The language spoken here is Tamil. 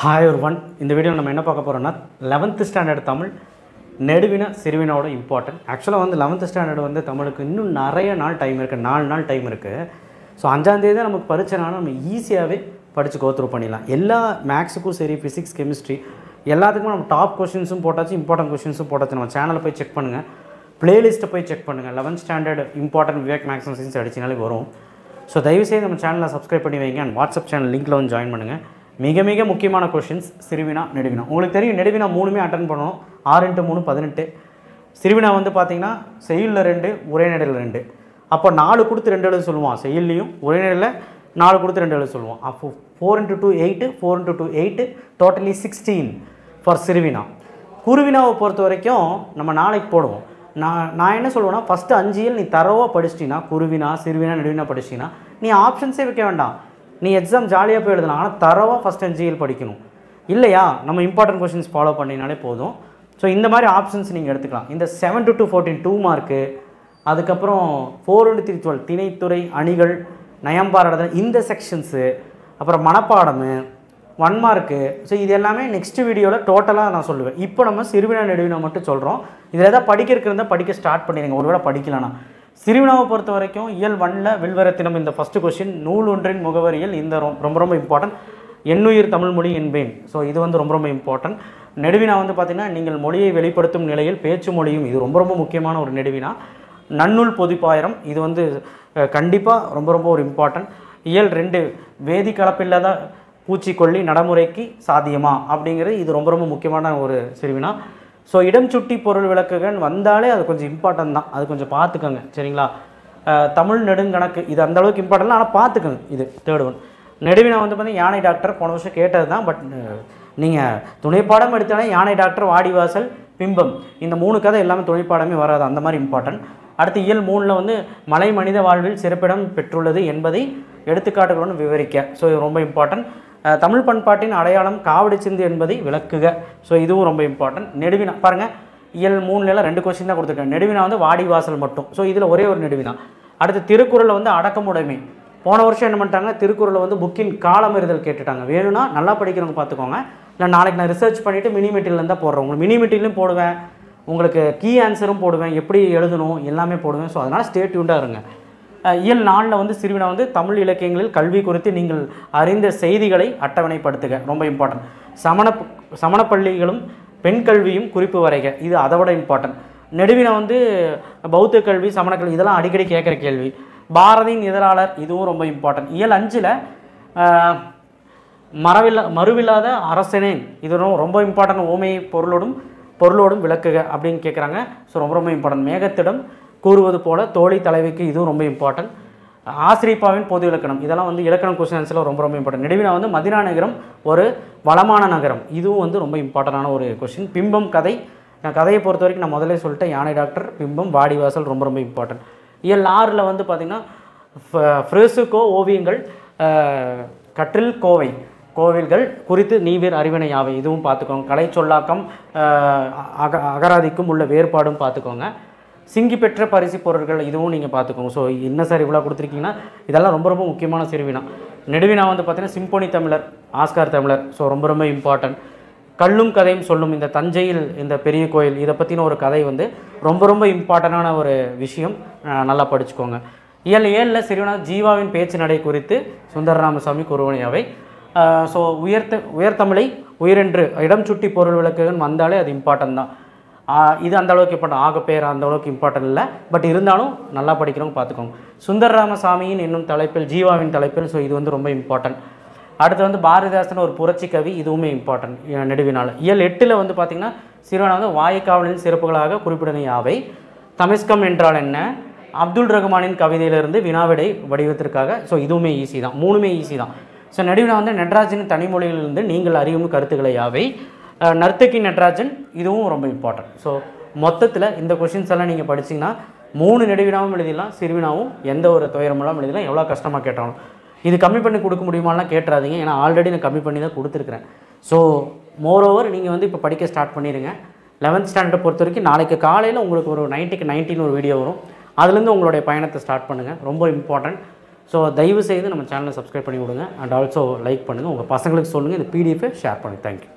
ஹாய் ஒருவன் இந்த வீடியோவில் நம்ம என்ன பார்க்க போகிறோம்னா 11th ஸ்டாண்டர்ட் தமிழ் நெடுவினா சிறுவினாவோட இம்பார்ட்டன்ட். ஆக்சுவலாக வந்து 11th ஸ்டாண்டர்ட் வந்து தமிழுக்கு இன்னும் நிறைய நாள் டைம் இருக்குது, 4 நாள் டைம் இருக்குது. ஸோ 5ஆம் தேதி தான் நமக்கு பரீட்சைனாலும் நம்ம ஈஸியாகவே படித்து கோத்ரூ பண்ணிடலாம். எல்லா மேக்ஸுக்கும் சரி, ஃபிசிக்ஸ், கெமிஸ்ட்ரி எல்லாத்துக்குமே நம்ம டாப் கொஷின்ஸும் போட்டாச்சு, இம்பார்ட்டன்ட் கொஷின்ஸும் போட்டாச்சு. நம்ம சேனலை போய் செக் பண்ணுங்கள், ப்ளேலிஸ்ட்டை போய் செக் பண்ணுங்கள். 11th ஸ்டாண்டர்ட் இம்பார்ட்டன்ட் விவேக் மேக்ஸ் அண்ட் சயின்ஸ் அடிச்சினாலே வரும். ஸோ தயவுசெய்து நம்ம சேனலை சப்ஸ்கிரைப் பண்ணி வைங்க அண்ட் வாட்ஸ்அப் சேனல் லிங்க்கில் வந்து ஜாயின் பண்ணுங்கள். மிக மிக முக்கியமான கொஷின்ஸ் சிறுவினா நெடுவினா. உங்களுக்கு தெரியும் நெடுவினா 3மே அட்டன் பண்ணணும். 6x3 18. சிறுவினா வந்து பார்த்தீங்கன்னா செய்யுளில் 2, உரைநடையில் 2. அப்போ 4 கொடுத்து 2 எழுத சொல்லுவான். செய்யுள்லையும் உரைநடையில் 4 கொடுத்து 2 எழுத சொல்லுவான். அப்போ 4x2 8, 4x2 8, டோட்டலி 16 ஃபார் சிறுவினா. குருவினாவை பொறுத்த வரைக்கும் நம்ம நாளைக்கு போடுவோம். நான் என்ன சொல்லுவேன்னா, ஃபஸ்ட்டு 5 இயல் நீ தரவாக படிச்சிட்டிங்கன்னா, குருவினா சிறுவினா நெடுவினா படிச்சிட்டிங்கன்னா நீ ஆப்ஷன்ஸே வைக்க வேண்டாம், நீ எக்ஸாம் ஜாலியாக போய் எழுதலாம். ஆனால் தரவாக ஃபஸ்ட் 5 இயல் படிக்கணும். இல்லையா, நம்ம இம்பார்ட்டன்ட் கொஷின்ஸ் ஃபாலோ பண்ணினாலே போதும். ஸோ இந்த மாதிரி ஆப்ஷன்ஸ் நீங்கள் எடுத்துக்கலாம். இந்த 7 to 14 2 மார்க்கு, அதுக்கப்புறம் 4x3 12 திணைத்துறை அணிகள் நயம்பாராடல் இந்த செக்ஷன்ஸு, அப்புறம் மனப்பாடம் 1 மார்க்கு. ஸோ இது எல்லாமே நெக்ஸ்ட் வீடியோவில் டோட்டலாக நான் சொல்லுவேன். இப்போ நம்ம சிறுவினா நெடுவினா மட்டும் சொல்கிறோம். இதில் எதாவது படிக்கிறதுக்கு இருந்தால் படிக்க ஸ்டார்ட் பண்ணிடுங்க. ஒருவேளை படிக்கலாம்னா சிறுவினாவை பொறுத்த வரைக்கும் இயல் 1ல் வில்வரத்தினம் இந்த ஃபஸ்ட்டு கொஷின், நூல் ஒன்றின் முகவரியில் இந்த ரொம்ப ரொம்ப இம்பார்ட்டன்ட். எண்ணுயிர் தமிழ் மொழி என்பேன். ஸோ இது வந்து ரொம்ப ரொம்ப இம்பார்ட்டன்ட். நெடுவினா வந்து பார்த்திங்கன்னா நீங்கள் மொழியை வெளிப்படுத்தும் நிலையில் பேச்சு மொழியும், இது ரொம்ப ரொம்ப முக்கியமான ஒரு நெடுவினா. நன்னூல் பொதுப்பாயிரம் இது வந்து கண்டிப்பாக ரொம்ப ரொம்ப ஒரு இம்பார்ட்டன்ட். இயல் 2 வேதி கலப்பில்லாத பூச்சிக்கொல்லி நடைமுறைக்கு சாத்தியமா அப்படிங்கிறது இது ரொம்ப ரொம்ப முக்கியமான ஒரு சிறுவினா. ஸோ இடம் சுட்டி பொருள் விளக்குகள் வந்தாலே அது கொஞ்சம் இம்பார்ட்டன்ட் தான், அது கொஞ்சம் பார்த்துக்கோங்க சரிங்களா. தமிழ் நெடுங்கணக்கு இது அந்தளவுக்கு இம்பார்ட்டன்ட், ஆனால் பார்த்துக்கோங்க. இது 3rd ஒன். நெடுவினா வந்து பார்த்தீங்கன்னா யானை டாக்டர் போன வருஷம் கேட்டது தான். பட் நீங்கள் துணைப்பாடம் எடுத்தாலே யானை டாக்டர், வாடிவாசல், பிம்பம் இந்த 3 கதை எல்லாமே துணைப்பாடமே வராது, அந்த மாதிரி இம்பார்ட்டன்ட். அடுத்து இயல் 3ல் வந்து மலை மனித வாழ்வில் சிறப்பிடம் பெற்றுள்ளது என்பதை எடுத்துக்காட்டுகளுடன் விவரிக்க. ஸோ இது ரொம்ப இம்பார்ட்டன்ட். தமிழ் பண்பாட்டின் அடையாளம் காவடி சிந்து என்பதை விளக்குக. ஸோ இதுவும் ரொம்ப இம்பார்ட்டன்ட். நெடுவினா பாருங்கள், இயல் 3ல் 2 கொஸ்டின் தான் கொடுத்துருக்கேன். நெடுவினா வந்து வாடிவாசல் மட்டும். ஸோ இதில் ஒரே ஒரு நெடுவினா. அடுத்து திருக்குறளில் வந்து அடக்கமுடைமை. போன வருஷம் என்ன பண்ணிட்டாங்க, திருக்குறளை வந்து புக்கின் காலமெறுதல் கேட்டுட்டாங்க. வேணும்னா நல்லா படிக்கிறவங்க பார்த்துக்கோங்க. இல்லை நாளைக்கு நான் ரிசர்ச் பண்ணிவிட்டு மினி மெட்டீரியல் தான் போடுறேன். உங்களுக்கு மினி மெட்டீரியலும் போடுவேன், உங்களுக்கு கீ ஆன்சரும் போடுவேன், எப்படி எழுதணும் எல்லாமே போடுவேன். ஸோ அதனால் ஸ்டே டியூன்டாக இருங்க. இயல் 4ல் வந்து சிறுவினா வந்து தமிழ் இலக்கியங்களில் கல்வி குறித்து நீங்கள் அறிந்த செய்திகளை அட்டவணைப்படுத்துக. ரொம்ப இம்பார்ட்டன்ட். சமணப்பள்ளிகளும் பெண் கல்வியும் குறிப்பு வரைக. இது அதை விட இம்பார்ட்டன்ட். நெடுவினா வந்து பௌத்த கல்வி, சமணக்கல்வி இதெல்லாம் அடிக்கடி கேட்குற கேள்வி. பாரதியின் இதழாளர் இதுவும் ரொம்ப இம்பார்ட்டன்ட். இயல் 5ல் மறுவில்லாத அரசனேன் இது ரொம்ப இம்பார்ட்டன்ட். ஓமையை பொருளோடும் விளக்குக அப்படின்னு கேட்குறாங்க. ஸோ ரொம்ப ரொம்ப இம்பார்ட்டன்ட். மேகத்திடம் கூறுவது போல தோழி தலைவிக்கு இதுவும் ரொம்ப இம்பார்ட்டன்ட். ஆசிரியப்பாவின் பொது இலக்கணம் இதெல்லாம் வந்து இலக்கணம் கொஸ்டின்ஸில் ரொம்ப ரொம்ப இம்பார்ட்டன்ட். நெடுவினா வந்து மதினா நகரம் ஒரு வளமான நகரம், இதுவும் வந்து ரொம்ப இம்பார்ட்டண்டான ஒரு கொஸ்டின். பிம்பம் கதை, நான் கதையை பொறுத்த வரைக்கும் நான் முதல்ல சொல்லிட்டேன், யானை டாக்டர், பிம்பம், வாடிவாசல் ரொம்ப ரொம்ப இம்பார்ட்டன்ட். இயல் 6ல் வந்து பார்த்திங்கன்னா ஃப்ரெஸ்கோ ஓவியங்கள், கற்றில் கோவை கோவில்கள் குறித்து நீவிர் அறிவினை யாவை இதுவும் பார்த்துக்கோங்க. கலை சொல்லாக்கம் அகராதிக்கும் உள்ள வேறுபாடும் பார்த்துக்கோங்க. சிங்கி பெற்ற பரிசு பொருட்கள் இதுவும் நீங்கள் பார்த்துக்கோங்க. ஸோ என்ன சார் இவ்வளோ கொடுத்துருக்கீங்கன்னா இதெல்லாம் ரொம்ப ரொம்ப முக்கியமான சிறுவினா. நெடுவினா வந்து பார்த்திங்கன்னா சிம்போனி தமிழர், ஆஸ்கார் தமிழர். ஸோ ரொம்ப ரொம்ப இம்பார்ட்டன்ட். கல்லும் கதையும் சொல்லும் இந்த தஞ்சையில் இந்த பெரிய கோயில் இதை பற்றின ஒரு கதை வந்து ரொம்ப ரொம்ப இம்பார்ட்டண்டான ஒரு விஷயம், நல்லா படிச்சுக்கோங்க. இயல் 7ல் சிறுவினா ஜீவாவின் பேச்சு நடை குறித்து சுந்தரராமசாமி கூறுவனையாவை. ஸோ உயர்தமிழை உயிரென்று இடம் சுட்டி பொருள் விளக்குகள் வந்தாலே அது இம்பார்ட்டன்ட் தான். இது அந்தளவுக்கு இம்பார்ட்டன்ட், ஆகப்பேர் அந்தளவுக்கு இம்பார்ட்டன்ட் இல்லை. பட் இருந்தாலும் நல்லா படிக்கிறவங்க பார்த்துக்கோங்க. சுந்தரராமசாமியின் என்னும் தலைப்பில், ஜீவாவின் தலைப்பில். ஸோ இது வந்து ரொம்ப இம்பார்ட்டன்ட். அடுத்து வந்து பாரதிதாசன் ஒரு புரட்சி கவி இதுவுமே இம்பார்ட்டன்ட் நெடுவினால். இயல் 8ல் வந்து பார்த்திங்கன்னா சிறுவனா வந்து வாய்க்காவலின் சிறப்புகளாக குறிப்பிடனை யாவை, தமிஸ்கம் என்றால் என்ன, அப்துல் ரகுமானின் கவிதையிலிருந்து வினாவிடை வடிவத்திற்காக. ஸோ இதுவுமே ஈஸி தான், 3மே ஈஸி தான். ஸோ நெடுவினா வந்து நடராஜனின் தனிமொழியிலிருந்து நீங்கள் அறியும் கருத்துக்களை யாவை, நர்த்தகி நடராஜன் இதுவும் ரொம்ப இம்பார்ட்டன்ட். ஸோ மொத்தத்தில் இந்த கொஷின்ஸ் எல்லாம் நீங்கள் படிச்சிங்கன்னா 3 நெடுவினாவும் எழுதிடலாம், சிறுவினாவும் எந்த ஒரு துயரமெல்லாம் எழுதிடலாம். எவ்வளோ கஷ்டமாக கேட்டாலும் இது கம்மி பண்ணி கொடுக்க முடியுமாலாம் கேட்டுறாதீங்க, ஏன்னா ஆல்ரெடி நான் கம்மி பண்ணி தான் கொடுத்துருக்குறேன். ஸோ மோரோவர் நீங்கள் வந்து இப்போ படிக்க ஸ்டார்ட் பண்ணிடுங்க. 11th ஸ்டாண்டர்ட் பொறுத்த வரைக்கும் நாளைக்கு காலையில் உங்களுக்கு ஒரு 90க்கு 19 ஒரு வீடியோ வரும், அதுலேருந்து உங்களுடைய பயணத்தை ஸ்டார்ட் பண்ணுங்கள். ரொம்ப இம்பார்ட்டன்ட். ஸோ தயவு செய்து நம்ம சேனலை சப்ஸ்கிரைப் பண்ணி விடுங்க. அண்ட் ஆல்சோ லைக் பண்ணுங்கள். உங்கள் பசங்களுக்கு சொல்லுங்கள். இந்த பிடிஎஃபை ஷேர் பண்ணுங்கள். தேங்க்யூ.